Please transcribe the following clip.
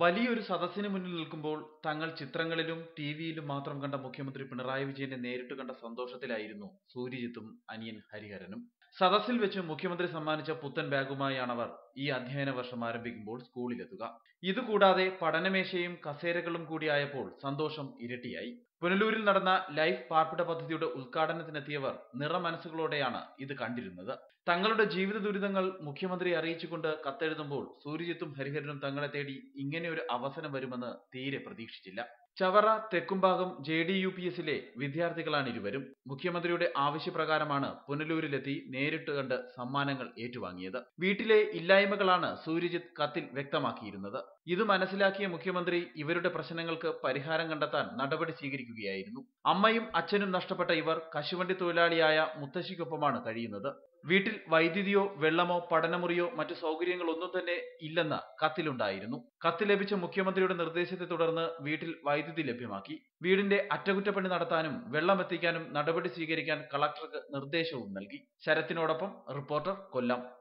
വലിയൊരു സദസ്സിന് മുന്നിൽ നിൽക്കുമ്പോൾ തങ്ങൾ ചിത്രങ്ങളിലും ടിവിയിലും മാത്രം കണ്ട മുഖ്യമന്ത്രി പിണറായി വിജയനെ നേരിട്ട് കണ്ട സന്തോഷത്തിലായിരുന്നു സൂര്യജിത്തും അനിയൻ ഹരിഹരനും. സദസ്സിൽ വെച്ച് മുഖ്യമന്ത്രി സമ്മാനിച്ച പുത്തൻ ബാഗുമായാണവർ ഈ അധ്യയന വർഷം ആരംഭിക്കുമ്പോൾ സ്കൂളിലെത്തുക. ഇതുകൂടാതെ പഠനമേശയും കസേരകളും കൂടിയായപ്പോൾ സന്തോഷം ഇരട്ടിയായി. പുനലൂരിൽ നടന്ന ലൈഫ് പാർപ്പിട പദ്ധതിയുടെ ഉദ്ഘാടനത്തിനെത്തിയവർ നിറമനസ്സുകളോടെയാണ് ഇത് കണ്ടിരുന്നത്. തങ്ങളുടെ ജീവിത ദുരിതങ്ങൾ മുഖ്യമന്ത്രിയെ അറിയിച്ചുകൊണ്ട് കത്തെഴുതുമ്പോൾ സൂര്യജിത്തും ഹരിഹരനും തങ്ങളെ തേടി ഇങ്ങനെയൊരു അവസരം വരുമെന്ന് തീരെ പ്രതീക്ഷിച്ചില്ല. ചവറ തെക്കുംഭാഗം JDUPSലെ വിദ്യാർത്ഥികളാണ് ഇരുവരും. മുഖ്യമന്ത്രിയുടെ ആവശ്യപ്രകാരമാണ് പുനലൂരിലെത്തി നേരിട്ട് കണ്ട് സമ്മാനങ്ങൾ ഏറ്റുവാങ്ങിയത്. വീട്ടിലെ ഇല്ലായ്മകളാണ് സൂര്യജിത്ത് കത്തിൽ വ്യക്തമാക്കിയിരുന്നത്. ഇത് മനസ്സിലാക്കിയ മുഖ്യമന്ത്രി ഇവരുടെ പ്രശ്നങ്ങൾക്ക് പരിഹാരം കണ്ടെത്താൻ നടപടി സ്വീകരിക്കുകയായിരുന്നു. അമ്മയും അച്ഛനും നഷ്ടപ്പെട്ട ഇവർ കശുവണ്ടി തൊഴിലാളിയായ മുത്തശ്ശിക്കൊപ്പമാണ് കഴിയുന്നത്. വീട്ടിൽ വൈദ്യുതിയോ വെള്ളമോ പഠനമുറിയോ മറ്റു സൗകര്യങ്ങളൊന്നും തന്നെ ഇല്ലെന്ന് കത്തിലുണ്ടായിരുന്നു. കത്ത് ലഭിച്ച മുഖ്യമന്ത്രിയുടെ നിർദ്ദേശത്തെ തുടർന്ന് വീട്ടിൽ വൈദ്യുതി ലഭ്യമാക്കി. വീടിന്റെ അറ്റകുറ്റപ്പണി നടത്താനും വെള്ളം എത്തിക്കാനും നടപടി സ്വീകരിക്കാൻ കളക്ടർക്ക് നിർദ്ദേശവും നൽകി. ശരത്തിനോടൊപ്പം റിപ്പോർട്ടർ, കൊല്ലം.